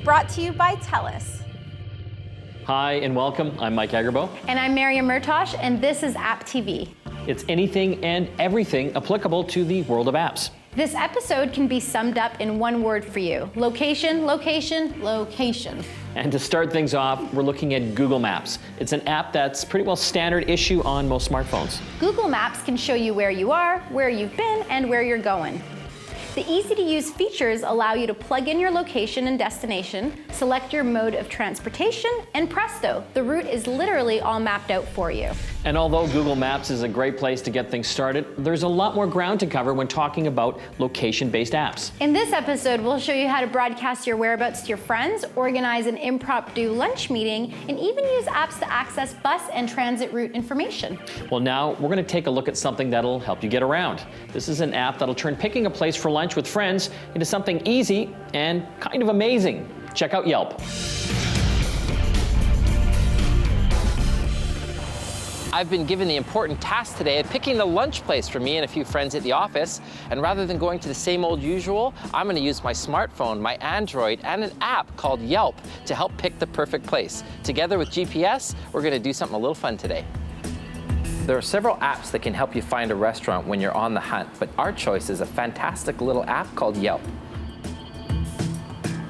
brought to you by TELUS. Hi and welcome. I'm Mike Agerbo. And I'm Miriam Murtosh, and this is AppTV. It's anything and everything applicable to the world of apps. This episode can be summed up in one word for you: location, location, location. And to start things off, we're looking at Google Maps. It's an app that's pretty well standard issue on most smartphones. Google Maps can show you where you are, where you've been, and where you're going. The easy-to-use features allow you to plug in your location and destination, select your mode of transportation, and presto, the route is literally all mapped out for you. And although Google Maps is a great place to get things started, there's a lot more ground to cover when talking about location-based apps. In this episode, we'll show you how to broadcast your whereabouts to your friends, organize an impromptu lunch meeting, and even use apps to access bus and transit route information. Well, now we're going to take a look at something that'll help you get around. This is an app that'll turn picking a place for lunch with friends into something easy and kind of amazing. Check out Yelp. I've been given the important task today of picking the lunch place for me and a few friends at the office. And rather than going to the same old usual, I'm going to use my smartphone, my Android, and an app called Yelp to help pick the perfect place. Together with GPS, we're going to do something a little fun today. There are several apps that can help you find a restaurant when you're on the hunt, but our choice is a fantastic little app called Yelp.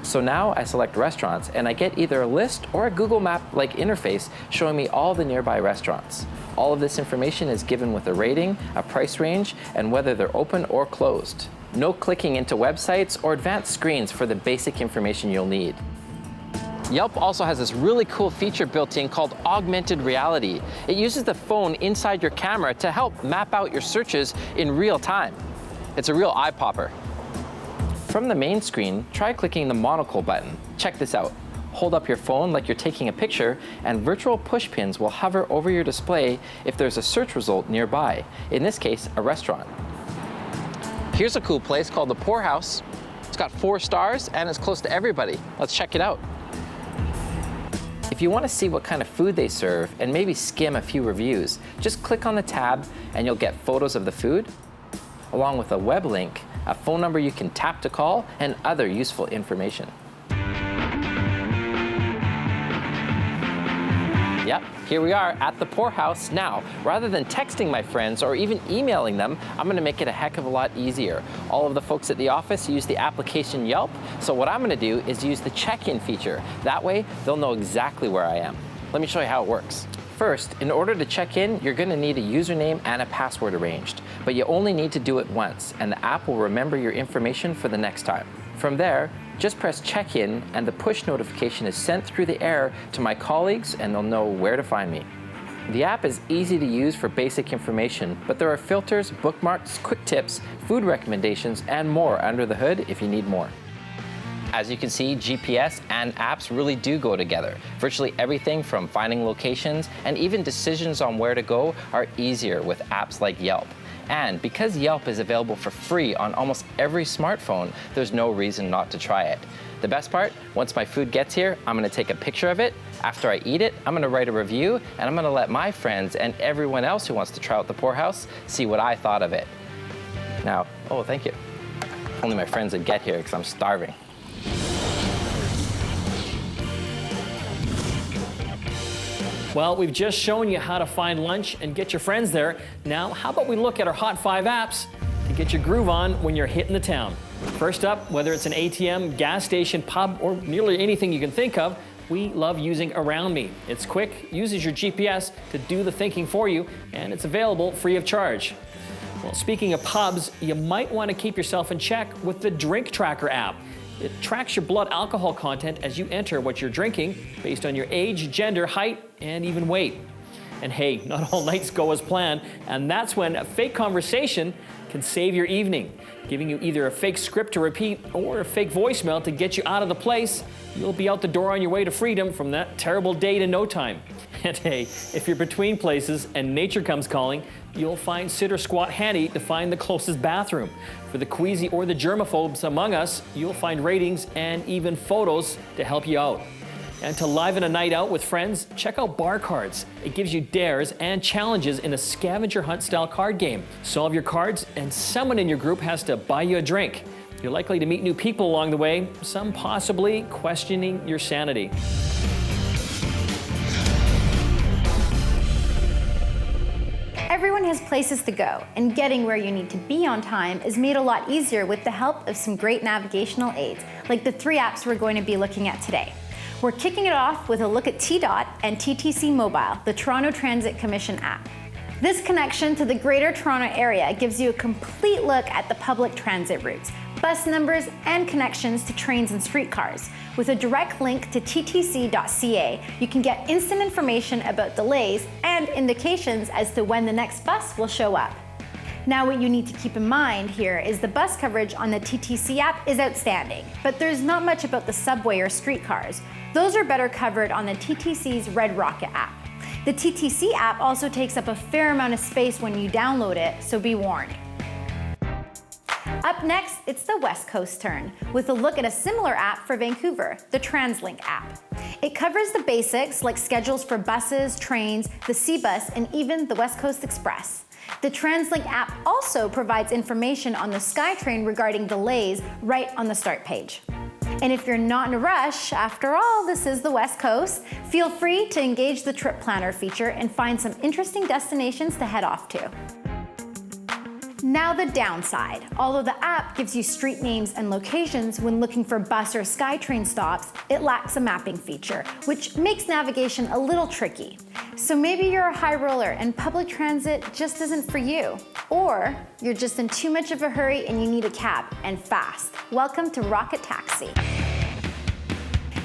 So now I select restaurants and I get either a list or a Google Map-like interface showing me all the nearby restaurants. All of this information is given with a rating, a price range, and whether they're open or closed. No clicking into websites or advanced screens for the basic information you'll need. Yelp also has this really cool feature built in called augmented reality. It uses the phone inside your camera to help map out your searches in real time. It's a real eye popper. From the main screen, try clicking the monocle button. Check this out. Hold up your phone like you're taking a picture, and virtual push pins will hover over your display if there's a search result nearby, in this case, a restaurant. Here's a cool place called the Poorhouse. It's got 4 stars and it's close to everybody. Let's check it out. If you want to see what kind of food they serve and maybe skim a few reviews, just click on the tab and you'll get photos of the food, along with a web link, a phone number you can tap to call, and other useful information. Yep, here we are at the Poorhouse. Now, rather than texting my friends or even emailing them, I'm going to make it a heck of a lot easier. All of the folks at the office use the application Yelp, so what I'm going to do is use the check-in feature. That way, they'll know exactly where I am. Let me show you how it works. First, in order to check in, you're going to need a username and a password arranged, but you only need to do it once, and the app will remember your information for the next time. From there, just press check-in, and the push notification is sent through the air to my colleagues, and they'll know where to find me. The app is easy to use for basic information, but there are filters, bookmarks, quick tips, food recommendations, and more under the hood if you need more. As you can see, GPS and apps really do go together. Virtually everything from finding locations and even decisions on where to go are easier with apps like Yelp. And because Yelp is available for free on almost every smartphone, there's no reason not to try it. The best part, once my food gets here, I'm going to take a picture of it. After I eat it, I'm going to write a review, and I'm going to let my friends and everyone else who wants to try out the Poorhouse see what I thought of it. Now, oh, thank you. Only my friends would get here because I'm starving. Well, we've just shown you how to find lunch and get your friends there. Now, how about we look at our Hot 5 apps to get your groove on when you're hitting the town? First up, whether it's an ATM, gas station, pub, or nearly anything you can think of, we love using AroundMe. It's quick, uses your GPS to do the thinking for you, and it's available free of charge. Well, speaking of pubs, you might want to keep yourself in check with the DrinkTracker app. It tracks your blood alcohol content as you enter what you're drinking based on your age, gender, height, and even weight. And hey, not all nights go as planned, and that's when a fake conversation can save your evening, giving you either a fake script to repeat or a fake voicemail to get you out of the place. You'll be out the door on your way to freedom from that terrible date in no time. And hey, if you're between places and nature comes calling, you'll find SitOrSquat handy to find the closest bathroom. For the queasy or the germaphobes among us, you'll find ratings and even photos to help you out. And to liven a night out with friends, check out BarCards. It gives you dares and challenges in a scavenger hunt style card game. Solve your cards and someone in your group has to buy you a drink. You're likely to meet new people along the way, some possibly questioning your sanity. Everyone has places to go, and getting where you need to be on time is made a lot easier with the help of some great navigational aids, like the 3 apps we're going to be looking at today. We're kicking it off with a look at TDOT and TTC Mobile, the Toronto Transit Commission app. This connection to the Greater Toronto Area gives you a complete look at the public transit routes, bus numbers, and connections to trains and streetcars. With a direct link to ttc.ca, you can get instant information about delays and indications as to when the next bus will show up. Now, what you need to keep in mind here is the bus coverage on the TTC app is outstanding, but there's not much about the subway or streetcars. Those are better covered on the TTC's Red Rocket app. The TTC app also takes up a fair amount of space when you download it, so be warned. Up next, it's the West Coast turn, with a look at a similar app for Vancouver, the Translink app. It covers the basics like schedules for buses, trains, the C-Bus, and even the West Coast Express. The Translink app also provides information on the SkyTrain regarding delays right on the start page. And if you're not in a rush, after all, this is the West Coast, feel free to engage the Trip Planner feature and find some interesting destinations to head off to. Now the downside. Although the app gives you street names and locations when looking for bus or SkyTrain stops, it lacks a mapping feature, which makes navigation a little tricky. So maybe you're a high roller and public transit just isn't for you. Or you're just in too much of a hurry and you need a cab, and fast. Welcome to Rocket Taxi.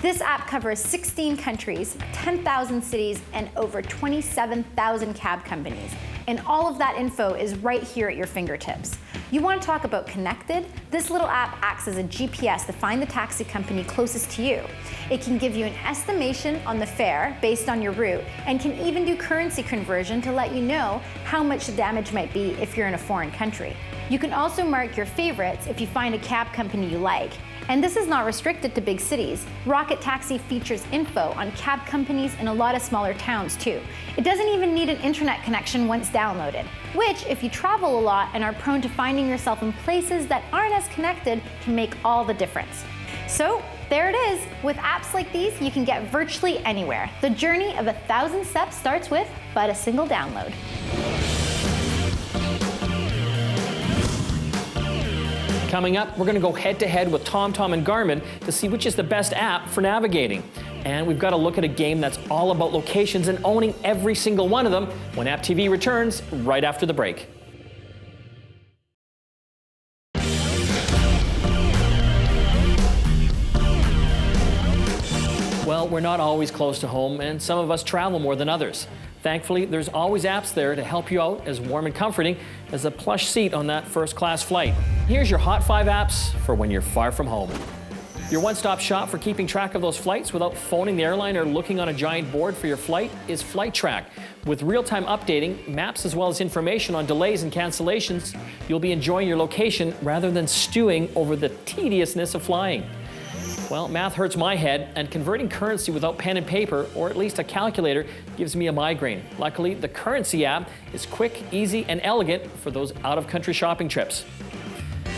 This app covers 16 countries, 10,000 cities, and over 27,000 cab companies. And all of that info is right here at your fingertips. You want to talk about connected? This little app acts as a GPS to find the taxi company closest to you. It can give you an estimation on the fare based on your route, and can even do currency conversion to let you know how much the damage might be if you're in a foreign country. You can also mark your favorites if you find a cab company you like. And this is not restricted to big cities. Rocket Taxi features info on cab companies in a lot of smaller towns too. It doesn't even need an internet connection once downloaded, which, if you travel a lot and are prone to finding yourself in places that aren't as connected, can make all the difference. So there it is. With apps like these, you can get virtually anywhere. The journey of 1,000 steps starts with but a single download. Coming up, we're going to go head-to-head with TomTom and Garmin to see which is the best app for navigating. And we've got to look at a game that's all about locations and owning every single one of them when AppTV returns right after the break. Well, we're not always close to home, and some of us travel more than others. Thankfully, there's always apps there to help you out as warm and comforting as a plush seat on that first-class flight. Here's your Hot 5 apps for when you're far from home. Your one-stop shop for keeping track of those flights without phoning the airline or looking on a giant board for your flight is FlightTrack. With real-time updating, maps as well as information on delays and cancellations, you'll be enjoying your location rather than stewing over the tediousness of flying. Well, math hurts my head, and converting currency without pen and paper, or at least a calculator, gives me a migraine. Luckily, the Currency app is quick, easy, and elegant for those out-of-country shopping trips.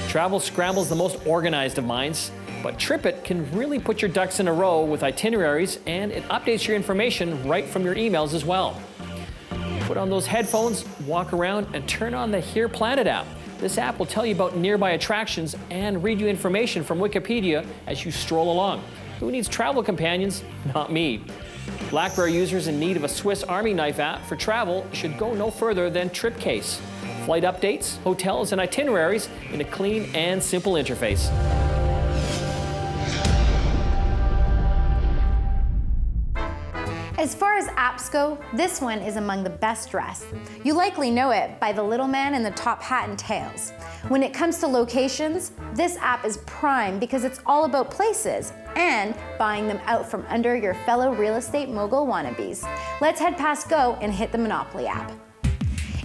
Travel scrambles the most organized of minds, but TripIt can really put your ducks in a row with itineraries, and it updates your information right from your emails as well. Put on those headphones, walk around, and turn on the HearPlanet app. This app will tell you about nearby attractions and read you information from Wikipedia as you stroll along. Who needs travel companions? Not me. Blackberry users in need of a Swiss Army knife app for travel should go no further than TripCase. Flight updates, hotels, and itineraries in a clean and simple interface. As far as apps go, this one is among the best dressed. You likely know it by the little man in the top hat and tails. When it comes to locations, this app is prime because it's all about places and buying them out from under your fellow real estate mogul wannabes. Let's head past Go and hit the Monopoly app.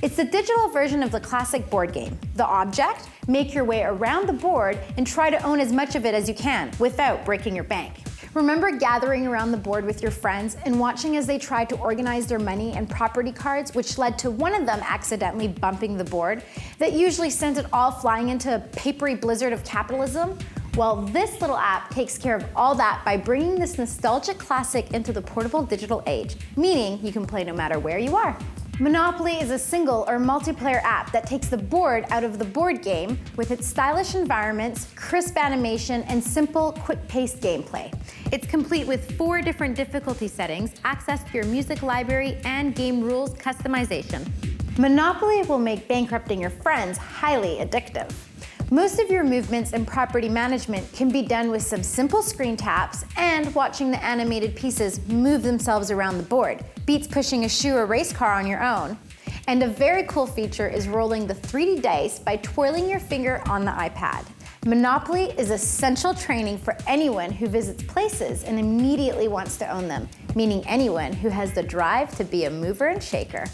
It's the digital version of the classic board game. The object, make your way around the board and try to own as much of it as you can without breaking your bank. Remember gathering around the board with your friends and watching as they tried to organize their money and property cards, which led to one of them accidentally bumping the board that usually sent it all flying into a papery blizzard of capitalism? Well, this little app takes care of all that by bringing this nostalgic classic into the portable digital age, meaning you can play no matter where you are. Monopoly is a single or multiplayer app that takes the board out of the board game with its stylish environments, crisp animation, and simple, quick-paced gameplay. It's complete with 4 different difficulty settings, access to your music library, and game rules customization. Monopoly will make bankrupting your friends highly addictive. Most of your movements and property management can be done with some simple screen taps and watching the animated pieces move themselves around the board. Beats pushing a shoe or race car on your own. And a very cool feature is rolling the 3D dice by twirling your finger on the iPad. Monopoly is essential training for anyone who visits places and immediately wants to own them, meaning anyone who has the drive to be a mover and shaker.